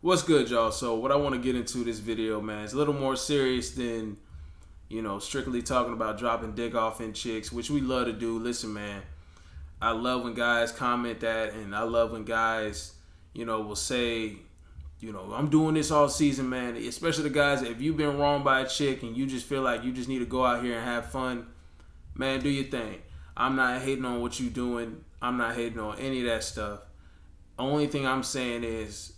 What's good, y'all? So what I want to get into this video, man, is a little more serious than, strictly talking about dropping dick off in chicks, which we love to do. Listen, man, I love when guys comment that, and I love when guys, will say, I'm doing this all season, man. Especially the guys, if you've been wronged by a chick and you just feel like you just need to go out here and have fun, man, do your thing. I'm not hating on what you're doing. I'm not hating on any of that stuff. Only thing I'm saying is,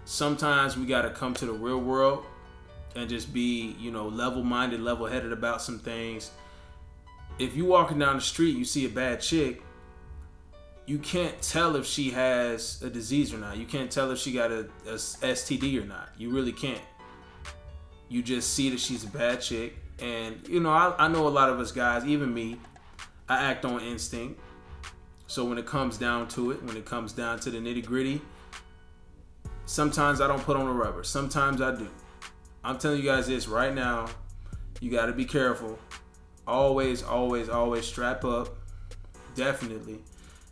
sometimes we got to come to the real world and just be, level-minded, level-headed about some things. If you walking down the street, you see a bad chick, you can't tell if she has a disease or not. You can't tell if she got a STD or not. You really can't. You just see that she's a bad chick. And, I know a lot of us guys, even me, I act on instinct. So when it comes down to it, when it comes down to the nitty-gritty, sometimes I don't put on the rubber. Sometimes I do. I'm telling you guys this right now. You got to be careful. Always, always, always strap up. Definitely.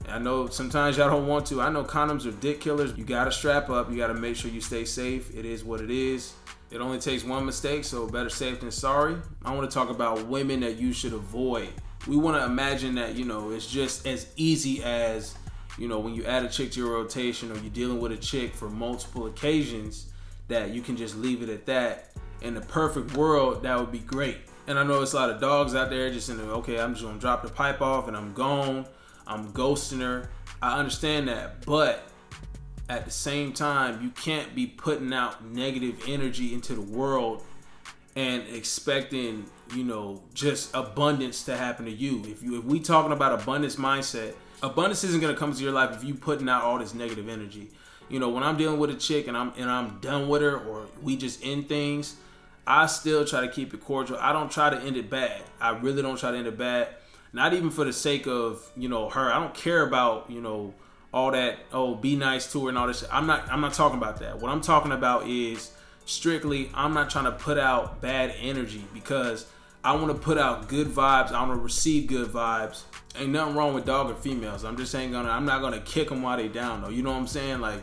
I know sometimes y'all don't want to. I know condoms are dick killers. You got to strap up. You got to make sure you stay safe. It is what it is. It only takes one mistake, so better safe than sorry. I want to talk about women that you should avoid. We want to imagine that, it's just as easy as, when you add a chick to your rotation or you're dealing with a chick for multiple occasions, that you can just leave it at that. In the perfect world, that would be great. And I know it's a lot of dogs out there just in the, okay, I'm just going to drop the pipe off and I'm gone. I'm ghosting her. I understand that. But at the same time, you can't be putting out negative energy into the world and expecting, just abundance to happen to you. If we talking about abundance mindset, abundance isn't gonna come to your life if you putting out all this negative energy. When I'm dealing with a chick and I'm done with her, or we just end things, I still try to keep it cordial. I don't try to end it bad. I really don't try to end it bad. Not even for the sake of, her. I don't care about, all that, be nice to her and all this shit. I'm not talking about that. What I'm talking about is strictly, I'm not trying to put out bad energy, because I want to put out good vibes. I want to receive good vibes. Ain't nothing wrong with dog or females. I'm not gonna kick them while they down though. You know what I'm saying? Like,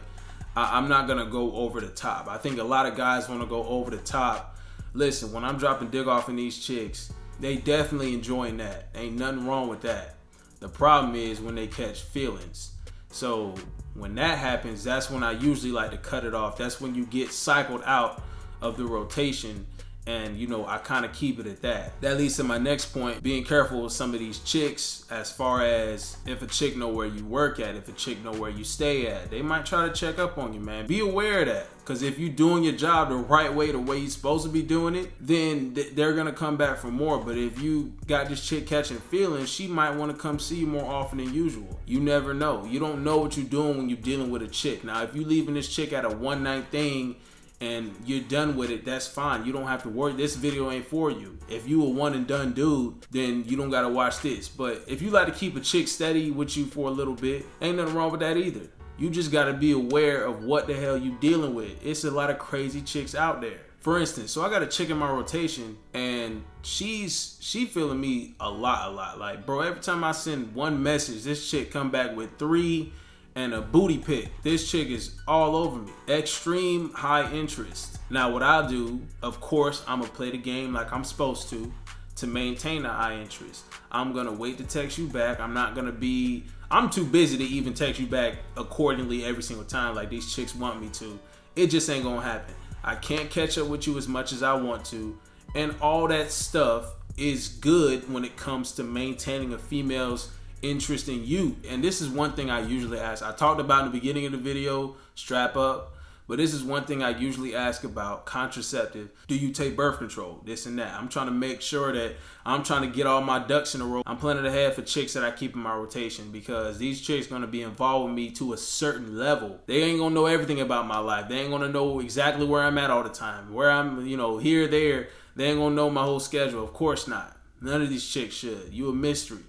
I'm not gonna go over the top. I think a lot of guys want to go over the top. Listen, when I'm dropping dick off in these chicks, they definitely enjoying that. Ain't nothing wrong with that. The problem is when they catch feelings. So when that happens, that's when I usually like to cut it off. That's when you get cycled out of the rotation. And, I kind of keep it at that. That leads to my next point, being careful with some of these chicks as far as if a chick know where you work at, if a chick know where you stay at. They might try to check up on you, man. Be aware of that. Because if you're doing your job the right way, the way you're supposed to be doing it, then they're going to come back for more. But if you got this chick catching feelings, she might want to come see you more often than usual. You never know. You don't know what you're doing when you're dealing with a chick. Now, if you're leaving this chick at a one-night thing, and you're done with it, that's fine. You don't have to worry. This video ain't for you. If you a one and done dude, then you don't gotta watch this. But if you like to keep a chick steady with you for a little bit, ain't nothing wrong with that either. You just gotta be aware of what the hell you dealing with. It's a lot of crazy chicks out there. For instance, so I got a chick in my rotation, and she feeling me a lot. Like, bro, every time I send one message, this chick come back with 3 and a booty pic. This chick is all over me. Extreme high interest. Now what I'll do, of course, I'm gonna play the game like I'm supposed to maintain the high interest. I'm gonna wait to text you back. I'm too busy to even text you back accordingly every single time like these chicks want me to. It just ain't gonna happen. I can't catch up with you as much as I want to. And all that stuff is good when it comes to maintaining a female's interest in you. And this is one thing I usually ask. I talked about in the beginning of the video, strap up, but this is one thing I usually ask about: contraceptive. Do you take birth control? This and that. I'm trying to make sure that I'm trying to get all my ducks in a row. I'm planning ahead for chicks that I keep in my rotation, because these chicks gonna be involved with me to a certain level. They ain't gonna know everything about my life. They ain't gonna know exactly where I'm at all the time, where I'm, here, there. They ain't gonna know my whole schedule. Of course not. None of these chicks should. You a mystery.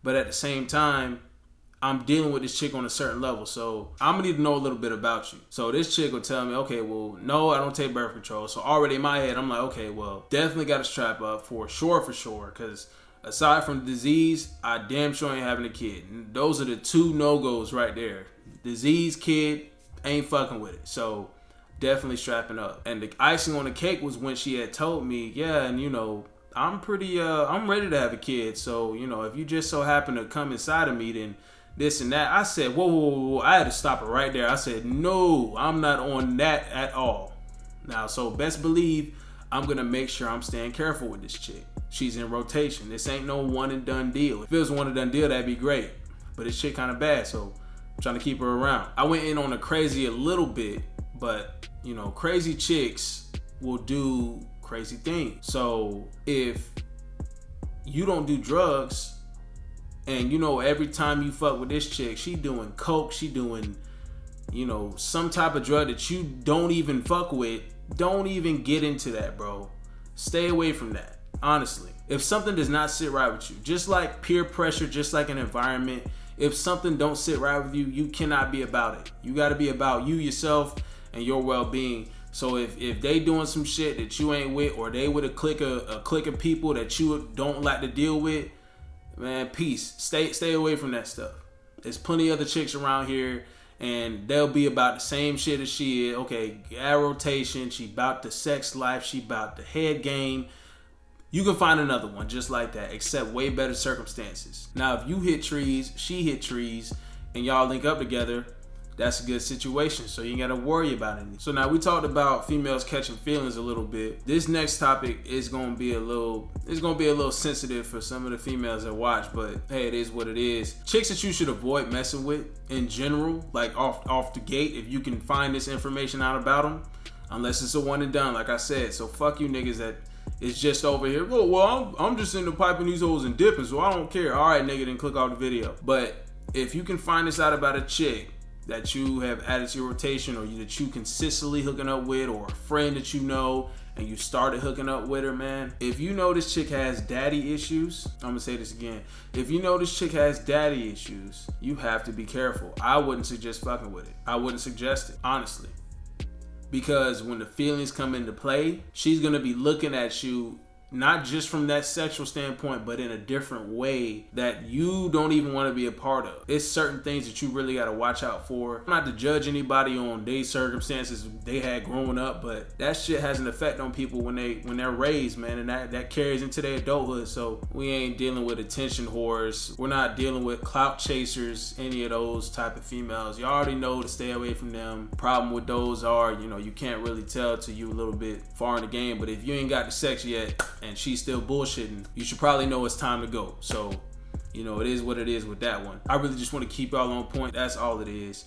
But at the same time, I'm dealing with this chick on a certain level, so I'm gonna need to know a little bit about you. So this chick will tell me, okay, well, no, I don't take birth control. So already in my head, I'm like, okay, well, definitely got to strap up for sure, because aside from disease, I damn sure ain't having a kid. And those are the two no-goes right there. Disease, kid, ain't fucking with it. So definitely strapping up. And the icing on the cake was when she had told me, yeah, and you know, I'm ready to have a kid. So, you know, if you just so happen to come inside of me, then this and that. I said, whoa, whoa, whoa, whoa. I had to stop it right there. I said, no, I'm not on that at all. Now, so best believe I'm going to make sure I'm staying careful with this chick. She's in rotation. This ain't no one and done deal. If it was one and done deal, that'd be great. But this shit kind of bad, so I'm trying to keep her around. I went in on the crazy a little bit, but, you know, crazy chicks will do crazy things. So if you don't do drugs, and you know, every time you fuck with this chick, she doing coke, she doing, you know, some type of drug that you don't even fuck with, don't even get into that, bro. Stay away from that, honestly. If something does not sit right with you, just like peer pressure, just like an environment, if something don't sit right with you, you cannot be about it. You got to be about you, yourself, and your well-being. So if they doing some shit that you ain't with, or they with a clique of people that you don't like to deal with, man, peace. Stay away from that stuff. There's plenty of other chicks around here, and they'll be about the same shit as she is. Okay, air rotation. She about the sex life. She about the head game. You can find another one just like that, except way better circumstances. Now, if you hit trees, she hit trees, and y'all link up together, that's a good situation, so you ain't gotta worry about anything. So now we talked about females catching feelings a little bit. This next topic is gonna be a little sensitive for some of the females that watch, but hey, it is what it is. Chicks that you should avoid messing with in general, like off the gate, if you can find this information out about them, unless it's a one and done, like I said. So fuck you niggas that is just over here. Oh, well, I'm just into piping these hoes and dipping, so I don't care. All right, nigga, then click off the video. But if you can find this out about a chick that you have added to your rotation, or that you consistently hooking up with, or a friend that you know and you started hooking up with her, man, if you know this chick has daddy issues, I'm gonna say this again, if you know this chick has daddy issues, you have to be careful. I wouldn't suggest fucking with it. I wouldn't suggest it, honestly, because when the feelings come into play, she's gonna be looking at you not just from that sexual standpoint, but in a different way that you don't even want to be a part of. It's certain things that you really got to watch out for. Not to judge anybody on their circumstances they had growing up, but that shit has an effect on people when they're raised, man, and that carries into their adulthood. So we ain't dealing with attention whores. We're not dealing with clout chasers, any of those type of females. You already know to stay away from them. Problem with those are, you know, you can't really tell till you a little bit far in the game, but if you ain't got the sex yet, and she's still bullshitting, you should probably know it's time to go. So, you know, it is what it is with that one. I really just want to keep y'all on point. That's all it is.